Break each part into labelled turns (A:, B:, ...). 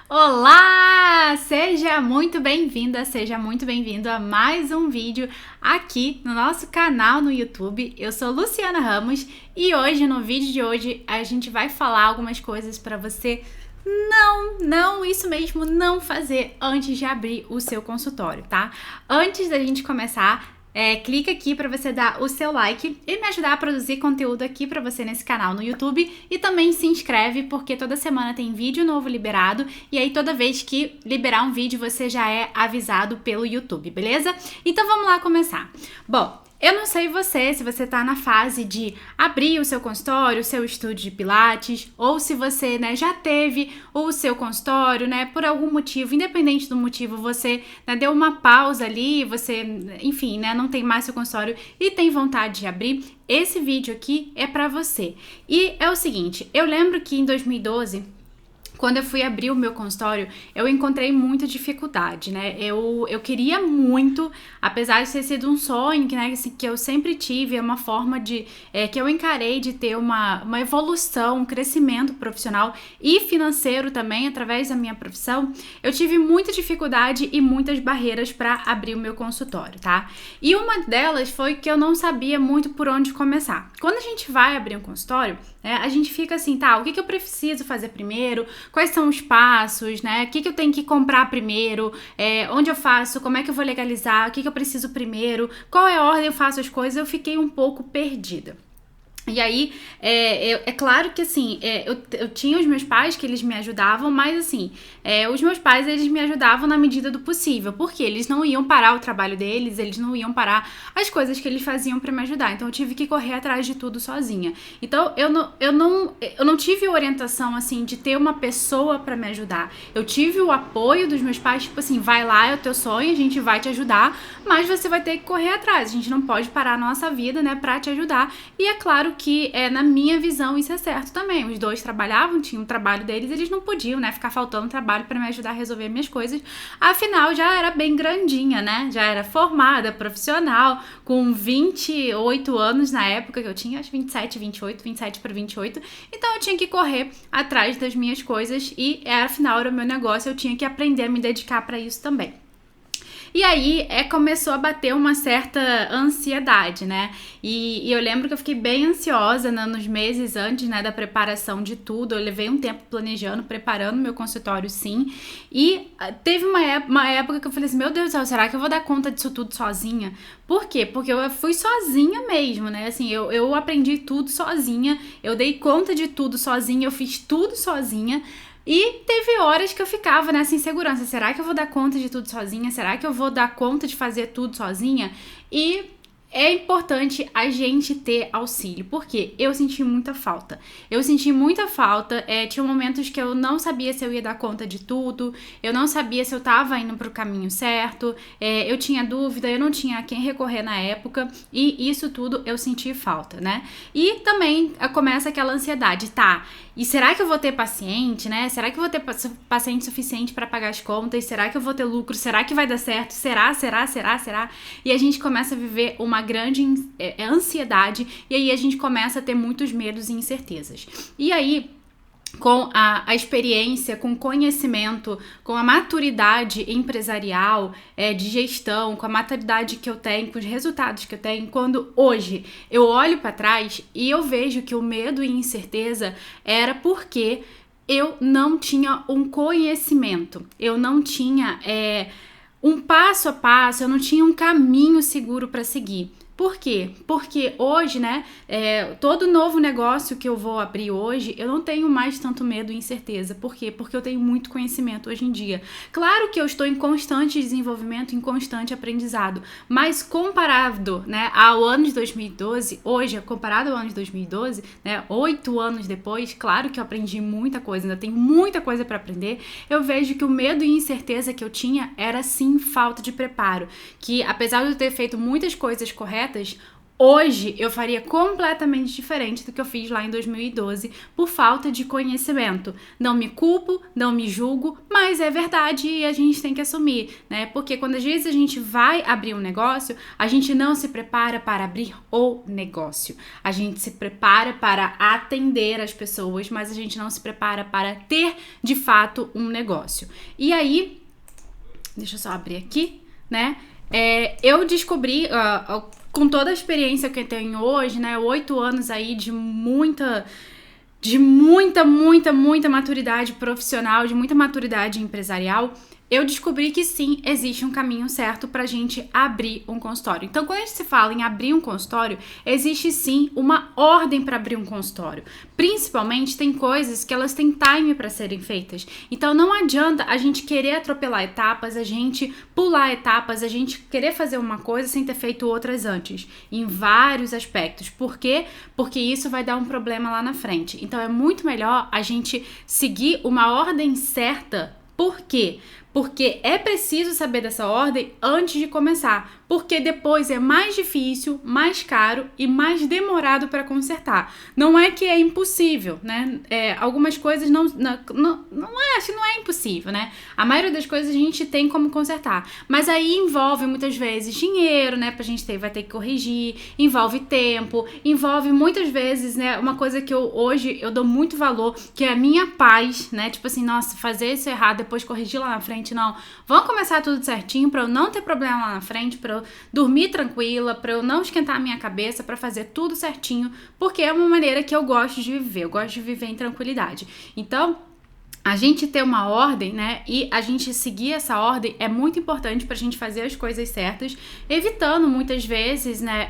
A: Olá! Seja muito bem-vinda, seja muito bem-vindo a mais um vídeo aqui no nosso canal no YouTube. Eu sou Luciana Ramos e hoje, no vídeo de hoje, a gente vai falar algumas coisas para você isso mesmo, não fazer antes de abrir o seu consultório, tá? Antes da gente começar, clica aqui para você dar o seu like e me ajudar a produzir conteúdo aqui para você nesse canal no YouTube, e também se inscreve porque toda semana tem vídeo novo liberado, e aí toda vez que liberar um vídeo você já é avisado pelo YouTube, beleza? Então vamos lá começar. Bom, eu não sei se você tá na fase de abrir o seu consultório, o seu estúdio de pilates, ou se você, já teve o seu consultório, por algum motivo, independente do motivo, você, deu uma pausa ali, você, enfim, não tem mais seu consultório e tem vontade de abrir. Esse vídeo aqui é pra você. E é o seguinte, eu lembro que em 2012... quando eu fui abrir o meu consultório, eu encontrei muita dificuldade, Eu queria muito, apesar de ter sido um sonho, que eu sempre tive, é uma forma que eu encarei de ter uma evolução, um crescimento profissional e financeiro também, através da minha profissão. Eu tive muita dificuldade e muitas barreiras para abrir o meu consultório, tá? E uma delas foi que eu não sabia muito por onde começar. Quando a gente vai abrir um consultório, a gente fica assim, tá, o que eu preciso fazer primeiro? Quais são os passos, O que eu tenho que comprar primeiro? Onde eu faço? Como é que eu vou legalizar? O que eu preciso primeiro? Qual é a ordem eu faço as coisas? Eu fiquei um pouco perdida. E aí, é claro que assim, eu tinha os meus pais que eles me ajudavam, mas assim, os meus pais eles me ajudavam na medida do possível, porque eles não iam parar o trabalho deles, eles não iam parar as coisas que eles faziam pra me ajudar, então eu tive que correr atrás de tudo sozinha. Então eu não tive orientação assim de ter uma pessoa pra me ajudar, eu tive o apoio dos meus pais, tipo assim, vai lá, é o teu sonho, a gente vai te ajudar, mas você vai ter que correr atrás, a gente não pode parar a nossa vida, pra te ajudar. E é claro que na minha visão isso é certo também. Os dois trabalhavam, tinham o trabalho deles, eles não podiam, ficar faltando trabalho para me ajudar a resolver minhas coisas. Afinal, já era bem grandinha, Já era formada, profissional, com 28 anos na época que eu tinha, acho 27, 28, 27 para 28. Então eu tinha que correr atrás das minhas coisas e afinal era o meu negócio, eu tinha que aprender a me dedicar para isso também. E aí, começou a bater uma certa ansiedade, E eu lembro que eu fiquei bem ansiosa nos meses antes, da preparação de tudo. Eu levei um tempo planejando, preparando meu consultório, sim. E teve uma época que eu falei assim, meu Deus do céu, será que eu vou dar conta disso tudo sozinha? Por quê? Porque eu fui sozinha mesmo, Assim, eu aprendi tudo sozinha, eu dei conta de tudo sozinha, eu fiz tudo sozinha. E teve horas que eu ficava nessa insegurança. Será que eu vou dar conta de tudo sozinha? Será que eu vou dar conta de fazer tudo sozinha? E é importante a gente ter auxílio, porque eu senti muita falta. Tinha momentos que eu não sabia se eu ia dar conta de tudo, eu não sabia se eu tava indo pro caminho certo, eu tinha dúvida, eu não tinha a quem recorrer na época, e isso tudo eu senti falta, E também começa aquela ansiedade, tá? E será que eu vou ter paciente, Será que eu vou ter paciente suficiente para pagar as contas? Será que eu vou ter lucro? Será que vai dar certo? Será? E a gente começa a viver uma grande ansiedade, e aí a gente começa a ter muitos medos e incertezas. E aí, com a experiência, com o conhecimento, com a maturidade empresarial, de gestão, com a maturidade que eu tenho, com os resultados que eu tenho, quando hoje eu olho para trás e eu vejo que o medo e incerteza era porque eu não tinha um conhecimento, eu não tinha um passo a passo, eu não tinha um caminho seguro para seguir. Por quê? Porque hoje, todo novo negócio que eu vou abrir hoje, eu não tenho mais tanto medo e incerteza. Por quê? Porque eu tenho muito conhecimento hoje em dia. Claro que eu estou em constante desenvolvimento, em constante aprendizado, mas comparado, ao ano de 2012, hoje, comparado ao ano de 2012, 8 anos depois, claro que eu aprendi muita coisa, ainda tenho muita coisa para aprender, eu vejo que o medo e incerteza que eu tinha era sim falta de preparo, que apesar de eu ter feito muitas coisas corretas, Hoje eu faria completamente diferente do que eu fiz lá em 2012 por falta de conhecimento. Não me culpo, não me julgo, mas é verdade e a gente tem que assumir, né? Porque quando às vezes a gente vai abrir um negócio, a gente não se prepara para abrir o negócio. A gente se prepara para atender as pessoas, mas a gente não se prepara para ter de fato um negócio. E aí, deixa eu só abrir aqui, né? Eu descobri, com toda a experiência que eu tenho hoje, né, 8 anos aí de muita maturidade profissional, de muita maturidade empresarial, eu descobri que sim, existe um caminho certo pra gente abrir um consultório. Então, quando a gente se fala em abrir um consultório, existe sim uma ordem para abrir um consultório. Principalmente, tem coisas que elas têm time para serem feitas. Então, não adianta a gente querer atropelar etapas, a gente pular etapas, a gente querer fazer uma coisa sem ter feito outras antes. Em vários aspectos. Por quê? Porque isso vai dar um problema lá na frente. Então, é muito melhor a gente seguir uma ordem certa. Por quê? Porque é preciso saber dessa ordem antes de começar, porque depois é mais difícil, mais caro e mais demorado para consertar. Não é que é impossível, né? Algumas coisas não é impossível, né? A maioria das coisas a gente tem como consertar, mas aí envolve muitas vezes dinheiro, né? Pra gente vai ter que corrigir, envolve tempo, envolve muitas vezes, né? Uma coisa que hoje eu dou muito valor, que é a minha paz, né? Tipo assim, nossa, fazer isso errado, depois corrigir lá na frente, não. Vamos começar tudo certinho pra eu não ter problema lá na frente, pra eu dormir tranquila, pra eu não esquentar a minha cabeça, pra fazer tudo certinho, porque é uma maneira que eu gosto de viver, eu gosto de viver em tranquilidade. Então, a gente ter uma ordem, né, e a gente seguir essa ordem é muito importante pra gente fazer as coisas certas, evitando muitas vezes, né,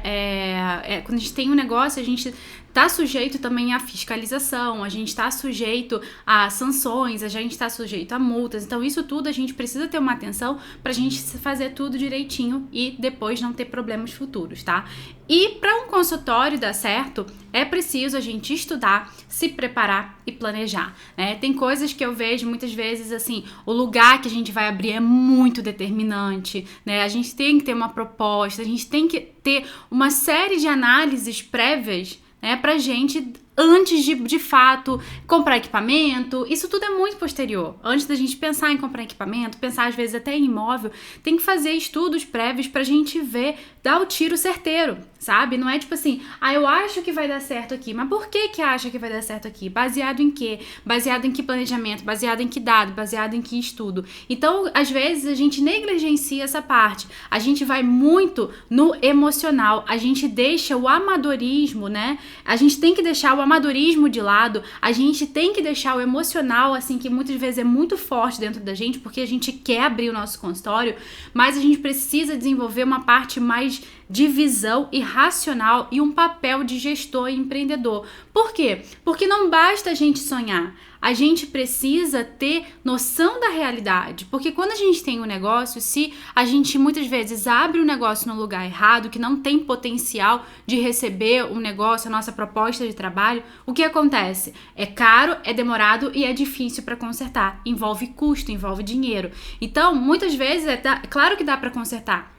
A: quando a gente tem um negócio, a gente tá sujeito também à fiscalização, a gente tá sujeito a sanções, a gente tá sujeito a multas, então isso tudo a gente precisa ter uma atenção pra gente fazer tudo direitinho e depois não ter problemas futuros, tá? E para um consultório dar certo, é preciso a gente estudar, se preparar e planejar, né? Tem coisas que eu vejo muitas vezes, assim, o lugar que a gente vai abrir é muito determinante, né? A gente tem que ter uma proposta, a gente tem que ter uma série de análises prévias, né, pra gente, antes de fato comprar equipamento. Isso tudo é muito posterior. Antes da gente pensar em comprar equipamento, pensar às vezes até em imóvel, tem que fazer estudos prévios pra gente ver, dar o tiro certeiro, sabe? Não é tipo assim, eu acho que vai dar certo aqui, mas por que acha que vai dar certo aqui? Baseado em quê? Baseado em que planejamento? Baseado em que dado? Baseado em que estudo? Então, às vezes, a gente negligencia essa parte. A gente vai muito no emocional, a gente deixa o amadorismo, né? A gente tem que deixar o amadorismo de lado, a gente tem que deixar o emocional, assim, que muitas vezes é muito forte dentro da gente, porque a gente quer abrir o nosso consultório, mas a gente precisa desenvolver uma parte mais de visão e racional e um papel de gestor e empreendedor. Por quê? Porque não basta a gente sonhar, a gente precisa ter noção da realidade, porque quando a gente tem um negócio, se a gente muitas vezes abre o negócio no lugar errado, que não tem potencial de receber um negócio, a nossa proposta de trabalho, o que acontece? É caro, é demorado e é difícil para consertar, envolve custo, envolve dinheiro. Então, muitas vezes, claro que dá para consertar,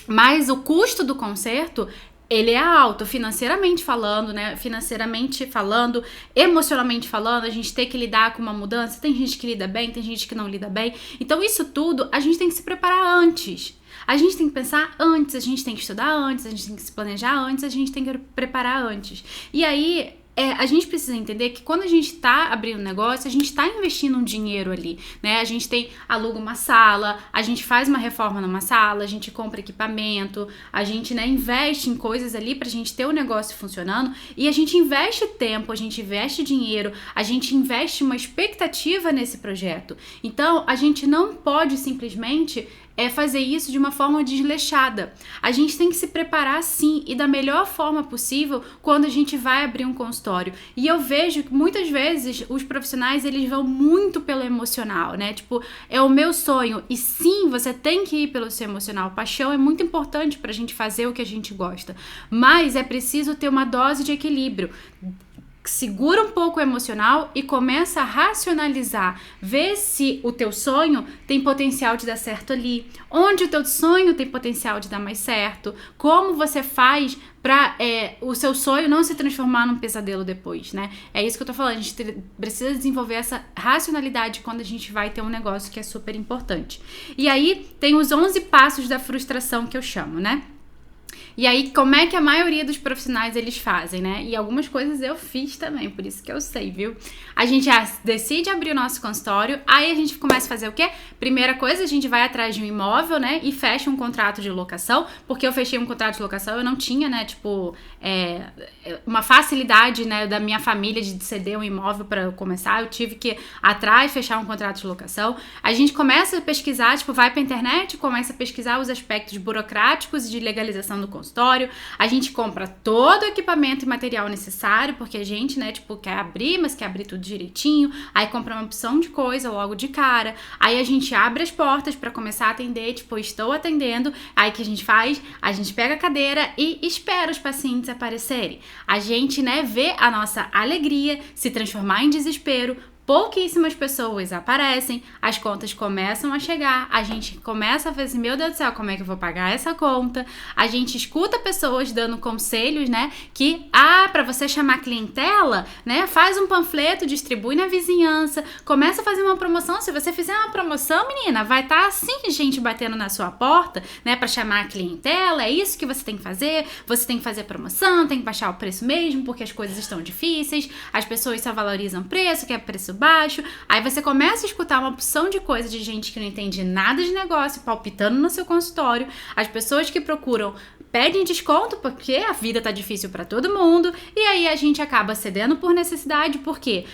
A: mas o custo do conserto, ele é alto, financeiramente falando, né? Financeiramente falando, emocionalmente falando, a gente tem que lidar com uma mudança. Tem gente que lida bem, tem gente que não lida bem. Então, isso tudo a gente tem que se preparar antes. A gente tem que pensar antes, a gente tem que estudar antes, a gente tem que se planejar antes, a gente tem que preparar antes. E aí, a gente precisa entender que quando a gente tá abrindo um negócio, a gente tá investindo um dinheiro ali, né? A gente aluga uma sala, a gente faz uma reforma numa sala, a gente compra equipamento, a gente, né, investe em coisas ali pra gente ter o negócio funcionando e a gente investe tempo, a gente investe dinheiro, a gente investe uma expectativa nesse projeto. Então, a gente não pode simplesmente fazer isso de uma forma desleixada. A gente tem que se preparar sim e da melhor forma possível quando a gente vai abrir um consultório. E eu vejo que muitas vezes os profissionais, eles vão muito pelo emocional, né? Tipo, é o meu sonho. E sim, você tem que ir pelo seu emocional. Paixão é muito importante pra gente fazer o que a gente gosta. Mas é preciso ter uma dose de equilíbrio. segura um pouco o emocional e começa a racionalizar, vê se o teu sonho tem potencial de dar certo ali, onde o teu sonho tem potencial de dar mais certo, como você faz para o seu sonho não se transformar num pesadelo depois, né? É isso que eu tô falando, a gente precisa desenvolver essa racionalidade quando a gente vai ter um negócio que é super importante. E aí tem os 11 passos da frustração que eu chamo, né? E aí, como é que a maioria dos profissionais eles fazem, né? E algumas coisas eu fiz também, por isso que eu sei, viu? A gente decide abrir o nosso consultório, aí a gente começa a fazer o quê? Primeira coisa, a gente vai atrás de um imóvel, né? E fecha um contrato de locação, porque eu fechei um contrato de locação, eu não tinha, né? Tipo, uma facilidade, né? Da minha família de ceder um imóvel para eu começar, eu tive que atrás fechar um contrato de locação. A gente começa a pesquisar, tipo, vai pra internet, começa a pesquisar os aspectos burocráticos e de legalização do consultório, a gente compra todo o equipamento e material necessário, porque a gente, né, tipo, quer abrir, mas quer abrir tudo direitinho, aí compra uma opção de coisa logo de cara, aí a gente abre as portas para começar a atender, tipo, estou atendendo, aí que a gente faz? A gente pega a cadeira e espera os pacientes aparecerem. A gente, né, vê a nossa alegria se transformar em desespero. Pouquíssimas pessoas aparecem, as contas começam a chegar, a gente começa a fazer assim, meu Deus do céu, como é que eu vou pagar essa conta? A gente escuta pessoas dando conselhos, né, que, pra você chamar clientela, né, faz um panfleto, distribui na vizinhança, começa a fazer uma promoção. Se você fizer uma promoção, menina, vai estar assim, gente batendo na sua porta, né, pra chamar a clientela, é isso que você tem que fazer promoção, tem que baixar o preço mesmo, porque as coisas estão difíceis, as pessoas só valorizam preço, que é preço baixo, aí você começa a escutar uma opção de coisa de gente que não entende nada de negócio, palpitando no seu consultório, as pessoas que procuram pedem desconto porque a vida tá difícil para todo mundo, e aí a gente acaba cedendo por necessidade, porque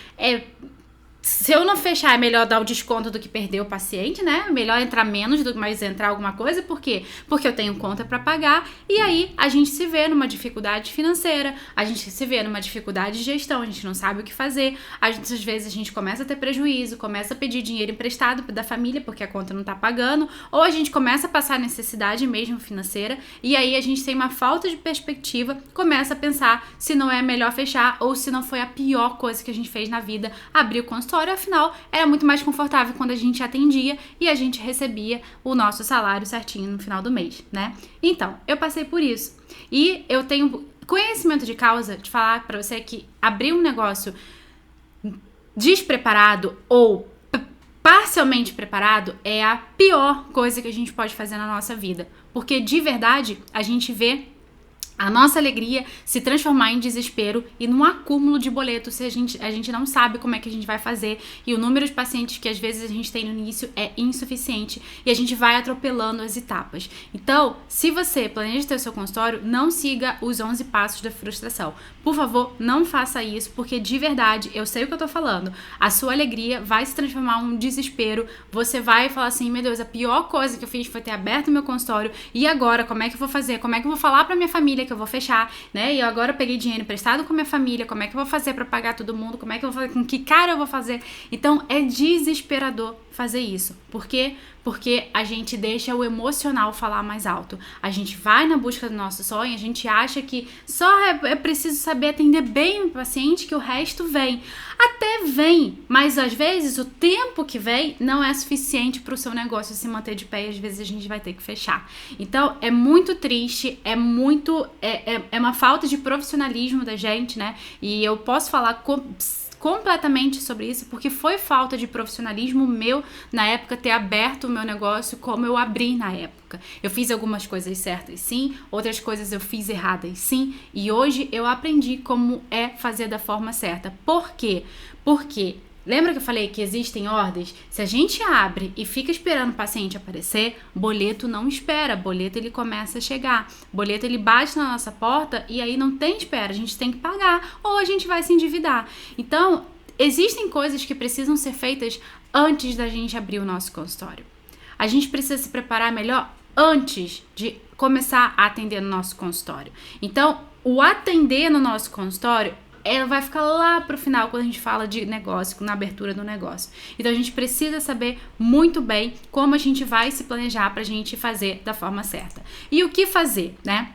A: se eu não fechar, é melhor dar o desconto do que perder o paciente, né? Melhor entrar menos do que mais entrar alguma coisa. Por quê? Porque eu tenho conta para pagar. E aí, a gente se vê numa dificuldade financeira, a gente se vê numa dificuldade de gestão, a gente não sabe o que fazer. Às vezes, a gente começa a ter prejuízo, começa a pedir dinheiro emprestado da família, porque a conta não tá pagando. Ou a gente começa a passar necessidade mesmo financeira. E aí, a gente tem uma falta de perspectiva, começa a pensar se não é melhor fechar ou se não foi a pior coisa que a gente fez na vida, abrir o consultório. Afinal, era muito mais confortável quando a gente atendia e a gente recebia o nosso salário certinho no final do mês, né? Então, eu passei por isso. E eu tenho conhecimento de causa de falar pra você que abrir um negócio despreparado ou parcialmente preparado é a pior coisa que a gente pode fazer na nossa vida. Porque, de verdade, a gente vê a nossa alegria se transformar em desespero e num acúmulo de boletos se a gente não sabe como é que a gente vai fazer, e o número de pacientes que às vezes a gente tem no início é insuficiente e a gente vai atropelando as etapas. Então, se você planeja ter o seu consultório, não siga os 11 passos da frustração. Por favor, não faça isso, porque de verdade, eu sei o que eu tô falando, a sua alegria vai se transformar em um desespero, você vai falar assim, meu Deus, a pior coisa que eu fiz foi ter aberto meu consultório, e agora, como é que eu vou fazer? Como é que eu vou falar pra minha família que eu vou fechar, né? E agora eu peguei dinheiro emprestado com minha família, como é que eu vou fazer pra pagar todo mundo? Como é que eu vou fazer? Com que cara eu vou fazer? Então, é desesperador fazer isso. Por quê? Porque a gente deixa o emocional falar mais alto. A gente vai na busca do nosso sonho, a gente acha que só é preciso saber atender bem o paciente, que o resto vem. Até vem, mas às vezes o tempo que vem não é suficiente para o seu negócio se manter de pé e às vezes a gente vai ter que fechar. Então, é muito triste, é uma falta de profissionalismo da gente, né? E eu posso falar completamente sobre isso, porque foi falta de profissionalismo meu na época ter aberto o meu negócio como eu abri na época. Eu fiz algumas coisas certas sim, outras coisas eu fiz erradas sim, e hoje eu aprendi como é fazer da forma certa. Por quê? Porque lembra que eu falei que existem ordens? Se a gente abre e fica esperando o paciente aparecer, boleto não espera, boleto ele começa a chegar, boleto ele bate na nossa porta e aí não tem espera, a gente tem que pagar ou a gente vai se endividar. Então, existem coisas que precisam ser feitas antes da gente abrir o nosso consultório. A gente precisa se preparar melhor antes de começar a atender no nosso consultório. Então, o atender no nosso consultório ela vai ficar lá pro final quando a gente fala de negócio, na abertura do negócio. Então a gente precisa saber muito bem como a gente vai se planejar pra gente fazer da forma certa. E o que fazer, né?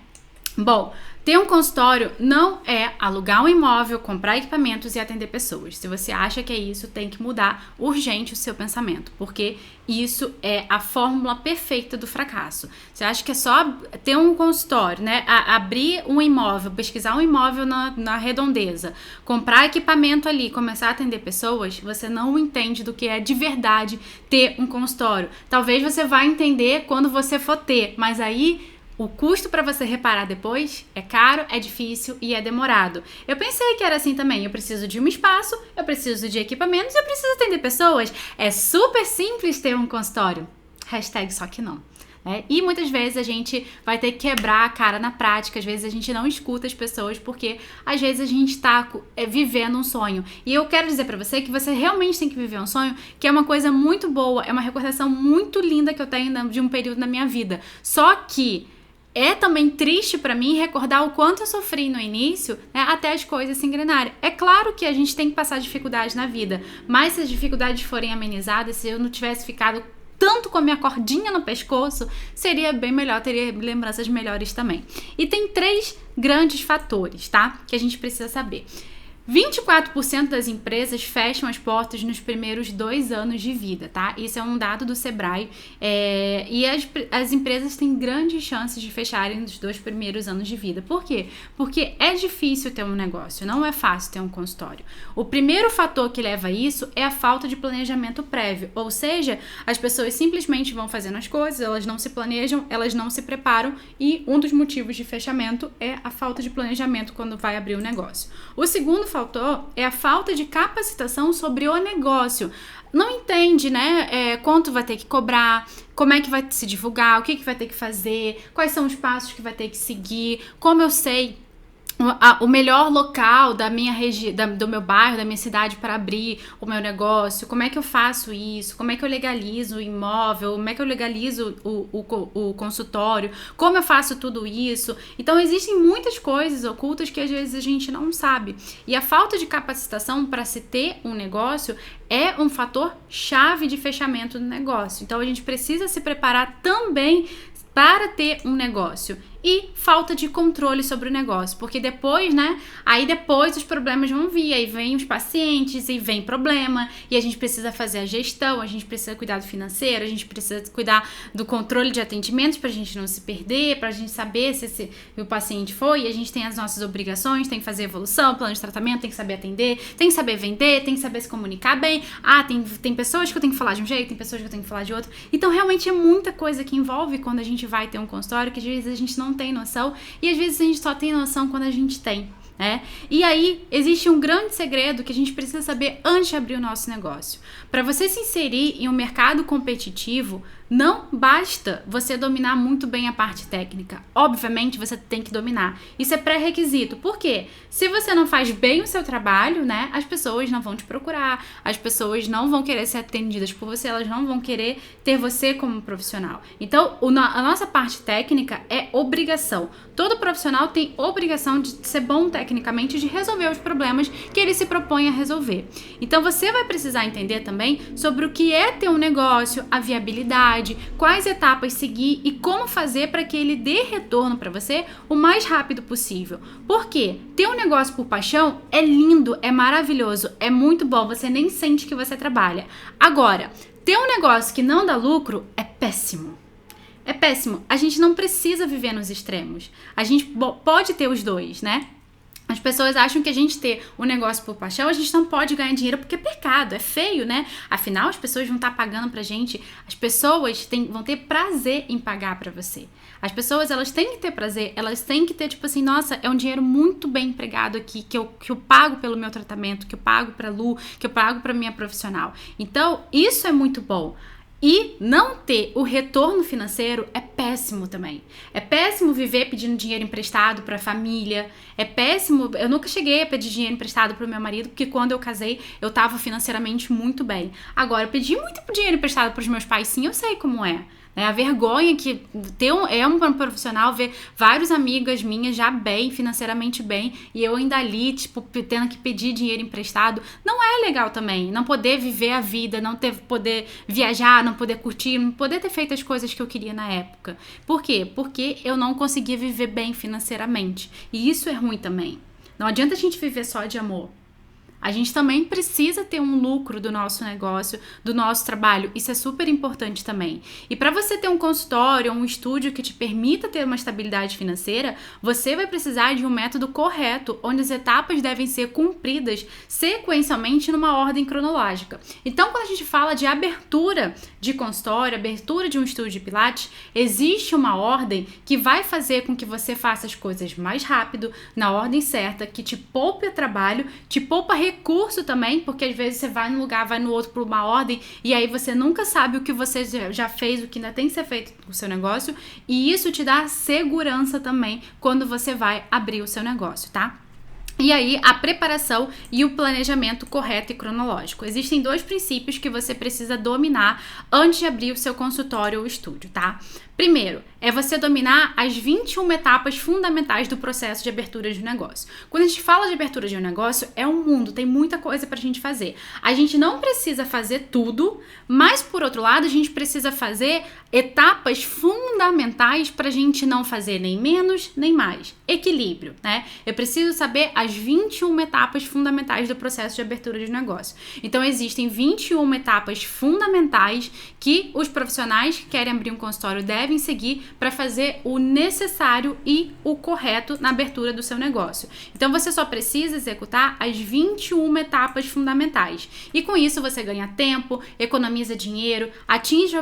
A: Bom, ter um consultório não é alugar um imóvel, comprar equipamentos e atender pessoas. Se você acha que é isso, tem que mudar urgente o seu pensamento, porque isso é a fórmula perfeita do fracasso. Você acha que é só ter um consultório, né? Abrir um imóvel, pesquisar um imóvel na redondeza, comprar equipamento ali, começar a atender pessoas, você não entende do que é de verdade ter um consultório. Talvez você vá entender quando você for ter, mas aí o custo para você reparar depois é caro, é difícil e é demorado. Eu pensei que era assim também. Eu preciso de um espaço, eu preciso de equipamentos, eu preciso atender pessoas. É super simples ter um consultório. Hashtag só que não. E muitas vezes a gente vai ter que quebrar a cara na prática, às vezes a gente não escuta as pessoas, porque às vezes a gente tá vivendo um sonho. E eu quero dizer pra você que você realmente tem que viver um sonho, que é uma coisa muito boa, é uma recordação muito linda que eu tenho de um período na minha vida. Só que é também triste pra mim recordar o quanto eu sofri no início, né, até as coisas se engrenarem. É claro que a gente tem que passar dificuldades na vida, mas se as dificuldades forem amenizadas, se eu não tivesse ficado tanto com a minha cordinha no pescoço, seria bem melhor, teria lembranças melhores também. E tem 3 grandes fatores, tá? Que a gente precisa saber. 24% das empresas fecham as portas nos primeiros 2 anos de vida, tá? Isso é um dado do Sebrae. E as empresas têm grandes chances de fecharem nos 2 primeiros anos de vida. Por quê? Porque é difícil ter um negócio, não é fácil ter um consultório. O primeiro fator que leva a isso é a falta de planejamento prévio. Ou seja, as pessoas simplesmente vão fazendo as coisas, elas não se planejam, elas não se preparam, e um dos motivos de fechamento é a falta de planejamento quando vai abrir o negócio. O segundo fator é a falta de capacitação sobre o negócio. Não entende, né, quanto vai ter que cobrar, como é que vai se divulgar, o que vai ter que fazer, quais são os passos que vai ter que seguir, como eu sei o melhor local da minha região, do meu bairro, da minha cidade para abrir o meu negócio, como é que eu faço isso, como é que eu legalizo o imóvel, como é que eu legalizo o consultório, como eu faço tudo isso. Então existem muitas coisas ocultas que às vezes a gente não sabe, e a falta de capacitação para se ter um negócio é um fator chave de fechamento do negócio. Então a gente precisa se preparar também para ter um negócio. E falta de controle sobre o negócio, porque depois, né, aí depois os problemas vão vir, aí vem os pacientes e vem problema, e a gente precisa fazer a gestão, a gente precisa cuidar do financeiro, a gente precisa cuidar do controle de atendimentos pra gente não se perder, pra gente saber se o paciente foi, e a gente tem as nossas obrigações, tem que fazer evolução, plano de tratamento, tem que saber atender, tem que saber vender, tem que saber se comunicar bem. Tem pessoas que eu tenho que falar de um jeito, tem pessoas que eu tenho que falar de outro. Então realmente é muita coisa que envolve quando a gente vai ter um consultório, que às vezes a gente não tem noção, e às vezes a gente só tem noção quando a gente tem, né? E aí existe um grande segredo que a gente precisa saber antes de abrir o nosso negócio. Para você se inserir em um mercado competitivo, não basta você dominar muito bem a parte técnica. Obviamente você tem que dominar. Isso é pré-requisito. Por quê? Se você não faz bem o seu trabalho, né, as pessoas não vão te procurar, as pessoas não vão querer ser atendidas por você, elas não vão querer ter você como profissional. Então, a nossa parte técnica é obrigação. Todo profissional tem obrigação de ser bom tecnicamente, de resolver os problemas que ele se propõe a resolver. Então, você vai precisar entender também sobre o que é ter um negócio, a viabilidade, quais etapas seguir e como fazer para que ele dê retorno para você o mais rápido possível. Porque ter um negócio por paixão é lindo, é maravilhoso, é muito bom, você nem sente que você trabalha. Agora, ter um negócio que não dá lucro é péssimo. É péssimo. A gente não precisa viver nos extremos. A gente pode ter os dois, né? As pessoas acham que a gente ter um negócio por paixão, a gente não pode ganhar dinheiro porque é pecado, é feio, né? Afinal, as pessoas vão estar pagando pra gente, as pessoas vão ter prazer em pagar pra você. As pessoas, elas têm que ter prazer, elas têm que ter, tipo assim, nossa, é um dinheiro muito bem empregado aqui, que eu pago pelo meu tratamento, que eu pago pra Lu, que eu pago pra minha profissional. Então, isso é muito bom. E não ter o retorno financeiro é péssimo também. É péssimo viver pedindo dinheiro emprestado para a família. É péssimo. Eu nunca cheguei a pedir dinheiro emprestado para o meu marido, porque quando eu casei, eu estava financeiramente muito bem. Agora, eu pedi muito dinheiro emprestado para os meus pais, sim, eu sei como é. né? A vergonha que é um profissional ver várias amigas minhas já bem, financeiramente bem, e eu ainda ali, tipo, tendo que pedir dinheiro emprestado, não é legal também. Não poder viver a vida, não poder viajar, não poder curtir, não poder ter feito as coisas que eu queria na época. Por quê? Porque eu não conseguia viver bem financeiramente. E isso é ruim também. Não adianta a gente viver só de amor. A gente também precisa ter um lucro do nosso negócio, do nosso trabalho. Isso é super importante também. E para você ter um consultório, um estúdio que te permita ter uma estabilidade financeira, você vai precisar de um método correto, onde as etapas devem ser cumpridas sequencialmente numa ordem cronológica. Então, quando a gente fala de abertura de consultório, abertura de um estúdio de Pilates, existe uma ordem que vai fazer com que você faça as coisas mais rápido, na ordem certa, que te poupe trabalho, te poupa recurso também, porque às vezes você vai num lugar, vai no outro por uma ordem, e aí você nunca sabe o que você já fez, o que ainda tem que ser feito no seu negócio, e isso te dá segurança também quando você vai abrir o seu negócio, tá? E aí, a preparação e o planejamento correto e cronológico. Existem 2 princípios que você precisa dominar antes de abrir o seu consultório ou estúdio, tá? Primeiro, é você dominar as 21 etapas fundamentais do processo de abertura de um negócio. Quando a gente fala de abertura de um negócio, é um mundo, tem muita coisa pra gente fazer. A gente não precisa fazer tudo, mas por outro lado, a gente precisa fazer etapas fundamentais pra gente não fazer nem menos, nem mais. Equilíbrio, né? Eu preciso saber as 21 etapas fundamentais do processo de abertura de um negócio. Então, existem 21 etapas fundamentais que os profissionais que querem abrir um consultório devem seguir para fazer o necessário e o correto na abertura do seu negócio. Então, você só precisa executar as 21 etapas fundamentais. E com isso, você ganha tempo, economiza dinheiro, atinge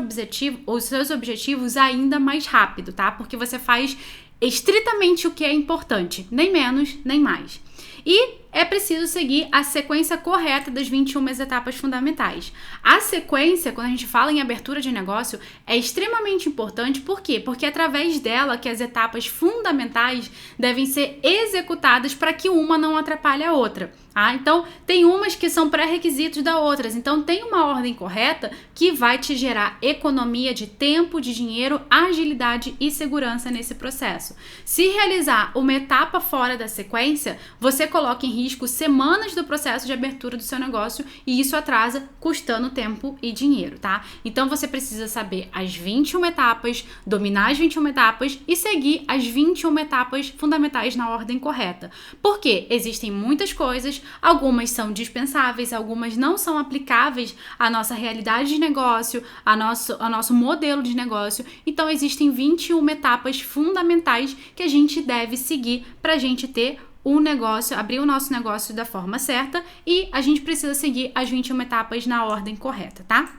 A: os seus objetivos ainda mais rápido, tá? Porque você faz estritamente o que é importante, nem menos, nem mais. E é preciso seguir a sequência correta das 21 etapas fundamentais. A sequência, quando a gente fala em abertura de negócio, é extremamente importante. Por quê? Porque é através dela que as etapas fundamentais devem ser executadas para que uma não atrapalhe a outra. Então, tem umas que são pré-requisitos das outras. Então, tem uma ordem correta que vai te gerar economia de tempo, de dinheiro, agilidade e segurança nesse processo. Se realizar uma etapa fora da sequência, você coloca em risco semanas do processo de abertura do seu negócio e isso atrasa, custando tempo e dinheiro, tá? Então, você precisa saber as 21 etapas, dominar as 21 etapas e seguir as 21 etapas fundamentais na ordem correta. Por quê? Existem muitas coisas, algumas são dispensáveis, algumas não são aplicáveis à nossa realidade de negócio, ao nosso modelo de negócio. Então, existem 21 etapas fundamentais que a gente deve seguir para a gente ter o negócio, abrir o nosso negócio da forma certa, e a gente precisa seguir as 21 etapas na ordem correta, tá?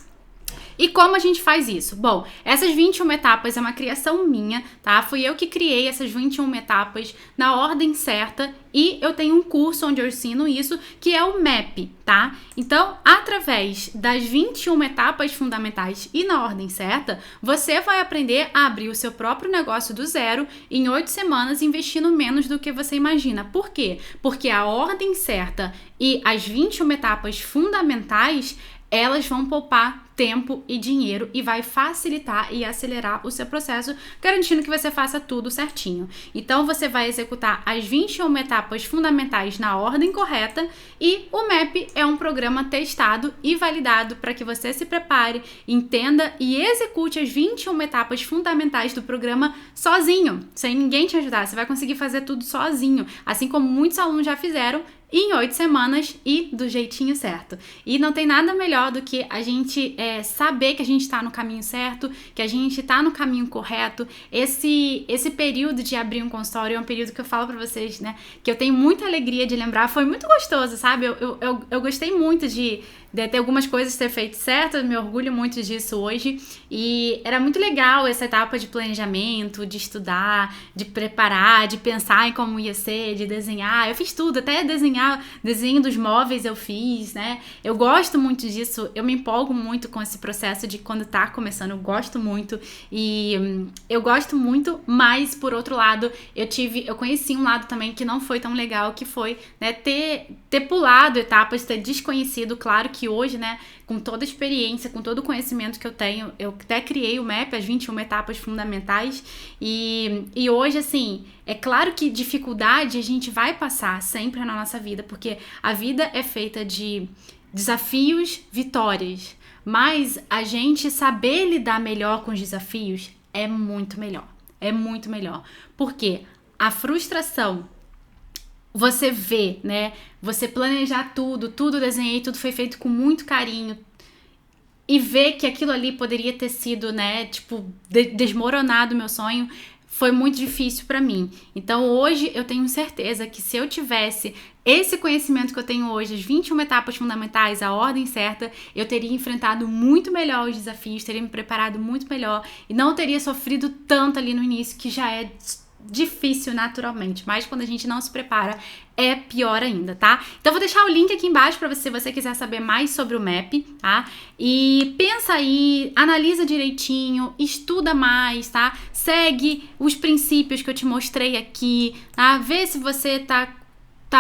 A: E como a gente faz isso? Bom, essas 21 etapas é uma criação minha, tá? Fui eu que criei essas 21 etapas na ordem certa e eu tenho um curso onde eu ensino isso, que é o MAP, tá? Então, através das 21 etapas fundamentais e na ordem certa, você vai aprender a abrir o seu próprio negócio do zero em 8 semanas, investindo menos do que você imagina. Por quê? Porque a ordem certa e as 21 etapas fundamentais, elas vão poupar tempo e dinheiro e vai facilitar e acelerar o seu processo, garantindo que você faça tudo certinho. Então, você vai executar as 21 etapas fundamentais na ordem correta e o MAP é um programa testado e validado para que você se prepare, entenda e execute as 21 etapas fundamentais do programa sozinho, sem ninguém te ajudar. Você vai conseguir fazer tudo sozinho, assim como muitos alunos já fizeram, em 8 semanas e do jeitinho certo. E não tem nada melhor do que a gente saber que a gente está no caminho certo, que a gente está no caminho correto. Esse período de abrir um consultório é um período que eu falo pra vocês, né, que eu tenho muita alegria de lembrar. Foi muito gostoso, sabe? Eu gostei muito de ter algumas coisas ter feito certo, eu me orgulho muito disso hoje. E era muito legal essa etapa de planejamento, de estudar, de preparar, de pensar em como ia ser, de desenhar. Eu fiz tudo, até desenho dos móveis eu fiz, né? Eu gosto muito disso, eu me empolgo muito com esse processo de quando tá começando, eu gosto muito. E eu gosto muito, mas por outro lado, eu conheci um lado também que não foi tão legal, que foi, né, ter pulado etapas, ter desconhecido. Claro que que hoje, né, com toda a experiência, com todo o conhecimento que eu tenho, eu até criei o MAP, as 21 etapas fundamentais, e hoje, assim, é claro que dificuldade a gente vai passar sempre na nossa vida, porque a vida é feita de desafios, vitórias, mas a gente saber lidar melhor com os desafios é muito melhor. É muito melhor. Porque a frustração, você vê, né? Você planejar tudo desenhei, tudo foi feito com muito carinho. E ver que aquilo ali poderia ter sido, né? Tipo, desmoronado o meu sonho. Foi muito difícil pra mim. Então hoje eu tenho certeza que se eu tivesse esse conhecimento que eu tenho hoje, as 21 etapas fundamentais, a ordem certa, eu teria enfrentado muito melhor os desafios, teria me preparado muito melhor e não teria sofrido tanto ali no início, que já é difícil naturalmente, mas quando a gente não se prepara é pior ainda, tá? Então vou deixar o link aqui embaixo pra você, se você quiser saber mais sobre o MAP, tá? E pensa aí, analisa direitinho, estuda mais, tá? Segue os princípios que eu te mostrei aqui, tá? Vê se você tá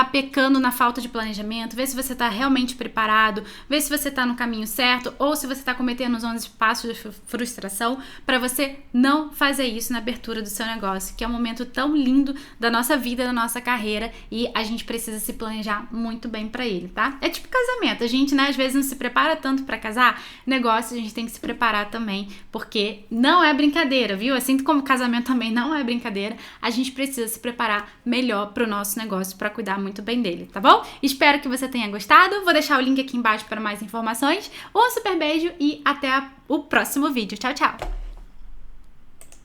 A: pecando na falta de planejamento, vê se você tá realmente preparado, vê se você tá no caminho certo ou se você tá cometendo os 11 passos de frustração, para você não fazer isso na abertura do seu negócio, que é um momento tão lindo da nossa vida, da nossa carreira, e a gente precisa se planejar muito bem para ele, tá? É tipo casamento, a gente, né, às vezes não se prepara tanto para casar, negócio a gente tem que se preparar também, porque não é brincadeira, viu? Assim como casamento também não é brincadeira, a gente precisa se preparar melhor pro nosso negócio, para cuidar muito bem dele, tá bom? Espero que você tenha gostado. Vou deixar o link aqui embaixo para mais informações. Um super beijo e até o próximo vídeo. Tchau, tchau!